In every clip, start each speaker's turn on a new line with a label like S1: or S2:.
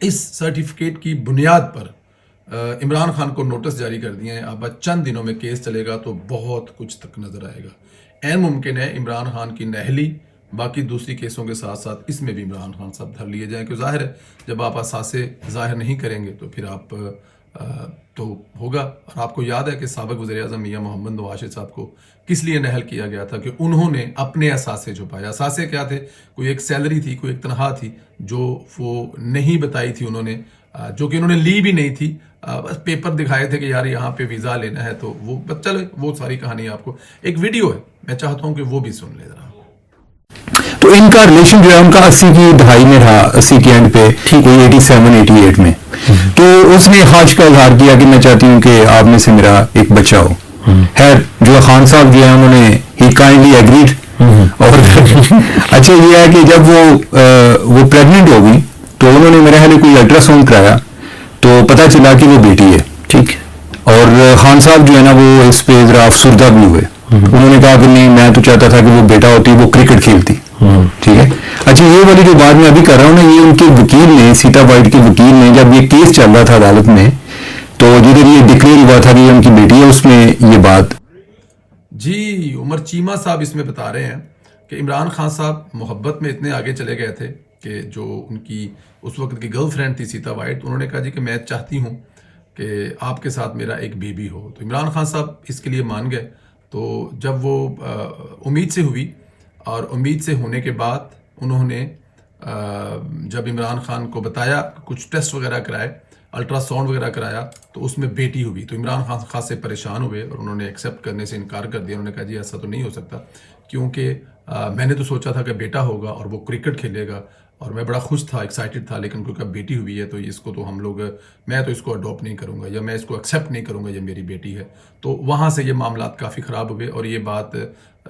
S1: اس certificate کی بنیاد پر عمران خان کو نوٹس جاری کر دیے ہیں. اب چند دنوں میں کیس چلے گا تو بہت کچھ تک نظر آئے گا. عین ممکن ہے عمران خان کی نہلی باقی دوسری کیسوں کے ساتھ ساتھ اس میں بھی عمران خان صاحب دھر لیے جائیں, کیوں ظاہر ہے جب آپ اثاثے ظاہر نہیں کریں گے تو پھر آپ تو ہوگا. اور آپ کو یاد ہے کہ سابق وزیر اعظم میاں محمد نواز شریف صاحب کو کس لیے نہل کیا گیا تھا کہ انہوں نے اپنے اثاثے چھپائے. اثاثے کیا تھے؟ کوئی ایک سیلری تھی, کوئی ایک تنخواہ تھی جو وہ نہیں بتائی تھی انہوں نے, جو کہ انہوں نے لی بھی نہیں تھی, بس پیپر دکھائے تھے کہ یار یہاں پہ ویزا لینا ہے. تو وہ چلے وہ ساری کہانی آپ کو ایک ویڈیو ہے, میں چاہتا ہوں کہ وہ بھی سن لے ذرا.
S2: تو ان کا ریلیشن جو ہے ان کا 80 کی دہائی میں رہا, 80 کے اینڈ پہ کوئی 87-88 میں. تو اس نے خواہش کا اظہار کیا کہ میں چاہتی ہوں کہ آپ میں سے میرا ایک بچہ ہو. خیر جو خان صاحب جو ہے انہوں نے ہی کائنڈلی ایگریڈ. اور اچھا یہ ہے کہ جب وہ پریگننٹ ہو گئی تو انہوں نے میرے خیال کوئی الٹرا ساؤنڈ کرایا تو پتہ چلا کہ وہ بیٹی ہے. ٹھیک. اور خان صاحب جو ہے نا وہ اس پہ ذرا افسردہ بھی ہوئے. انہوں نے کہا کہ نہیں میں تو چاہتا تھا کہ وہ بیٹا ہوتی وہ کرکٹ کھیلتی. ٹھیک ہے. اچھا یہ والی جو بات میں ابھی کر رہا ہوں نا, یہ ان کے وکیل نے, سیتا وائٹ کے وکیل نے, جب یہ کیس چل رہا تھا عدالت میں تو جدھر یہ ڈکلیئر ہوا تھا کہ یہ ان کی بیٹی ہے, اس میں یہ بات.
S1: جی عمر چیمہ صاحب اس میں بتا رہے ہیں کہ عمران خان صاحب محبت میں اتنے آگے چلے گئے تھے کہ جو ان کی اس وقت کی گرل فرینڈ تھی سیتا وائٹ, انہوں نے کہا جی کہ میں چاہتی ہوں کہ آپ کے ساتھ میرا ایک بیبی ہو. تو عمران خان صاحب اس کے لیے مان گئے. تو جب وہ امید سے ہوئی اور امید سے ہونے کے بعد انہوں نے جب عمران خان کو بتایا, کچھ ٹیسٹ وغیرہ کرائے, الٹرا ساؤنڈ وغیرہ کرایا تو اس میں بیٹی ہوئی. تو عمران خان خاصے پریشان ہوئے اور انہوں نے ایکسیپٹ کرنے سے انکار کر دیا. انہوں نے کہا جی ایسا تو نہیں ہو سکتا کیونکہ میں نے تو سوچا تھا کہ بیٹا ہوگا اور وہ کرکٹ کھیلے گا اور میں بڑا خوش تھا, ایکسائٹڈ تھا, لیکن کیونکہ اب بیٹی ہوئی ہے تو اس کو تو ہم لوگ, میں تو اس کو اڈاپٹ نہیں کروں گا یا میں اس کو ایکسیپٹ نہیں کروں گا, یہ میری بیٹی ہے. تو وہاں سے یہ معاملات کافی خراب ہوئے. اور یہ بات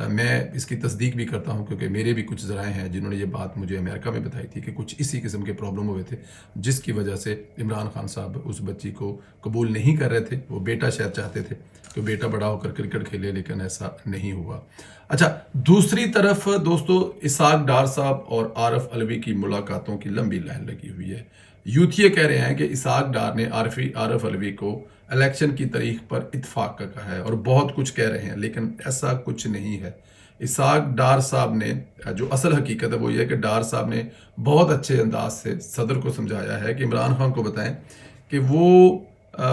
S1: میں اس کی تصدیق بھی کرتا ہوں کیونکہ میرے بھی کچھ ذرائع ہیں جنہوں نے یہ بات مجھے امریکہ میں بتائی تھی کہ کچھ اسی قسم کے پرابلم ہوئے تھے جس کی وجہ سے عمران خان صاحب اس بچی کو قبول نہیں کر رہے تھے. وہ بیٹا شاید چاہتے تھے کہ بیٹا بڑا ہو کر کرکٹ کھیلے, لیکن ایسا نہیں ہوا. اچھا دوسری طرف دوستو اسحاق ڈار صاحب اور عارف علوی کی ملاقاتوں کی لمبی لائن لگی ہوئی ہے. یوتھیے کہہ رہے ہیں کہ اسحاق ڈار نے عارف علوی کو الیکشن کی تاریخ پر اتفاق کا کہا ہے اور بہت کچھ کہہ رہے ہیں, لیکن ایسا کچھ نہیں ہے. اسحاق ڈار صاحب نے جو اصل حقیقت ہے وہ یہ ہے کہ ڈار صاحب نے بہت اچھے انداز سے صدر کو سمجھایا ہے کہ عمران خان کو بتائیں کہ وہ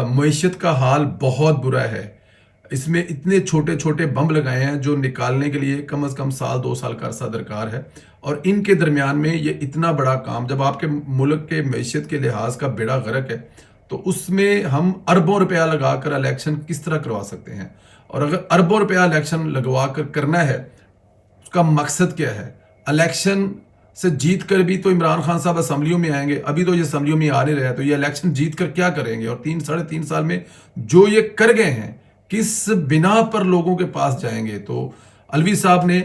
S1: معیشت کا حال بہت برا ہے, اس میں اتنے چھوٹے چھوٹے بم لگائے ہیں جو نکالنے کے لیے کم از کم 1-2 سال کا عرصہ درکار ہے, اور ان کے درمیان میں یہ اتنا بڑا کام, جب آپ کے ملک کے معیشت کے لحاظ کا بیڑا غرق ہے تو اس میں ہم اربوں روپیہ لگا کر الیکشن کس طرح کروا سکتے ہیں. اور اگر اربوں روپیہ الیکشن لگوا کر کرنا ہے اس کا مقصد کیا ہے؟ الیکشن سے جیت کر بھی تو عمران خان صاحب اسمبلیوں میں آئیں گے, ابھی تو یہ اسمبلیوں میں آ نہیں رہے, تو یہ الیکشن جیت کر کیا کریں گے؟ اور 3-3.5 سال میں جو یہ کر گئے ہیں کس بنا پر لوگوں کے پاس جائیں گے؟ تو علوی صاحب نے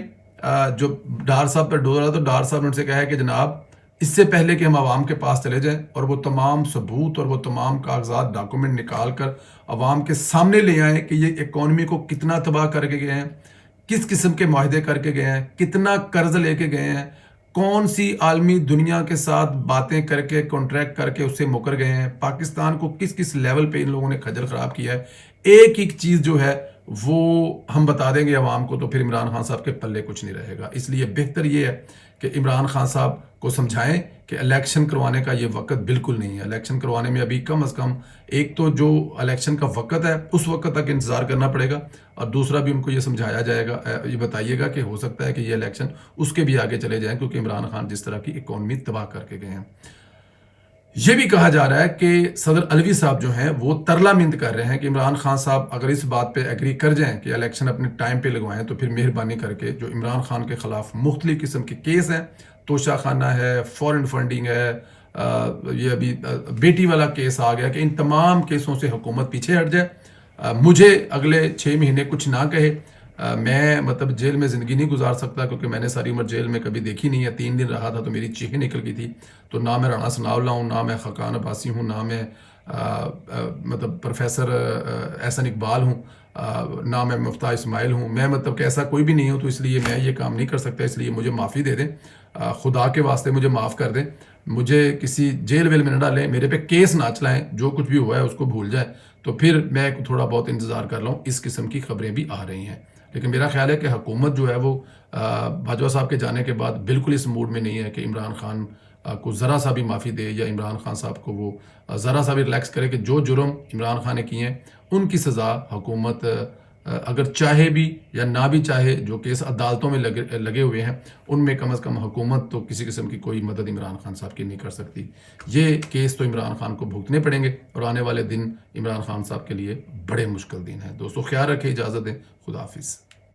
S1: جو ڈار صاحب پر ڈورا تو ڈار صاحب نے ان سے کہا ہے کہ جناب اس سے پہلے کہ ہم عوام کے پاس چلے جائیں اور وہ تمام ثبوت اور وہ تمام کاغذات ڈاکومنٹ نکال کر عوام کے سامنے لے آئیں کہ یہ اکانومی کو کتنا تباہ کر کے گئے ہیں, کس قسم کے معاہدے کر کے گئے ہیں, کتنا قرض لے کے گئے ہیں, کون سی عالمی دنیا کے ساتھ باتیں کر کے کانٹریکٹ کر کے اس سے مکر گئے ہیں, پاکستان کو کس کس لیول پہ ان لوگوں نے کھجل خراب کیا ہے. ایک چیز جو ہے وہ ہم بتا دیں گے عوام کو تو پھر عمران خان صاحب کے پلے کچھ نہیں رہے گا. اس لیے بہتر یہ ہے کہ عمران خان صاحب کو سمجھائیں کہ الیکشن کروانے کا یہ وقت بالکل نہیں ہے. الیکشن کروانے میں ابھی کم از کم ایک تو جو الیکشن کا وقت ہے اس وقت تک انتظار کرنا پڑے گا, اور دوسرا بھی ان کو یہ سمجھایا جائے گا, یہ بتائیے گا کہ ہو سکتا ہے کہ یہ الیکشن اس کے بھی آگے چلے جائیں کیونکہ عمران خان جس طرح کی اکانومی تباہ کر کے گئے ہیں. یہ بھی کہا جا رہا ہے کہ صدر علوی صاحب جو ہیں وہ ترلا مند کر رہے ہیں کہ عمران خان صاحب اگر اس بات پہ ایگری کر جائیں کہ الیکشن اپنے ٹائم پہ لگوائیں تو پھر مہربانی کر کے جو عمران خان کے خلاف مختلف قسم کے کیس ہیں, توشہ خانہ ہے, فورن فنڈنگ ہے, یہ ابھی بیٹی والا کیس آ گیا, کہ ان تمام کیسوں سے حکومت پیچھے ہٹ جائے. مجھے اگلے 6 مہینے کچھ نہ کہے, میں مطلب جیل میں زندگی نہیں گزار سکتا کیونکہ میں نے ساری عمر جیل میں کبھی دیکھی نہیں ہے. 3 دن رہا تھا تو میری چیخیں نکل گئی تھی. تو نہ میں رانا ثناءاللہ ہوں, نہ میں خاقان عباسی ہوں, نہ میں مطلب پروفیسر احسن اقبال ہوں, نہ میں مفتاح اسماعیل ہوں. میں مطلب کہ ایسا کوئی بھی نہیں ہوں, تو اس لیے میں یہ کام نہیں کر سکتا. اس لیے مجھے معافی دے دیں, خدا کے واسطے مجھے معاف کر دیں. مجھے کسی جیل ویل میں نہ ڈالیں, میرے پہ کیس نہ چلائیں, جو کچھ بھی ہوا ہے اس کو بھول جائیں, تو پھر میں تھوڑا بہت انتظار کر رہا ہوں. اس قسم کی خبریں بھی آ رہی ہیں. لیکن میرا خیال ہے کہ حکومت جو ہے وہ باجوہ صاحب کے جانے کے بعد بالکل اس موڈ میں نہیں ہے کہ عمران خان کو ذرا سا بھی معافی دے, یا عمران خان صاحب کو وہ ذرا سا بھی ریلیکس کرے کہ جو جرم عمران خان نے کیے ہیں ان کی سزا حکومت اگر چاہے بھی یا نہ بھی چاہے, جو کیس عدالتوں میں لگے ہوئے ہیں ان میں کم از کم حکومت تو کسی قسم کی کوئی مدد عمران خان صاحب کی نہیں کر سکتی. یہ کیس تو عمران خان کو بھگتنے پڑیں گے, اور آنے والے دن عمران خان صاحب کے لیے بڑے مشکل دن ہیں. دوستو خیال رکھیں, اجازت دیں, خدا حافظ.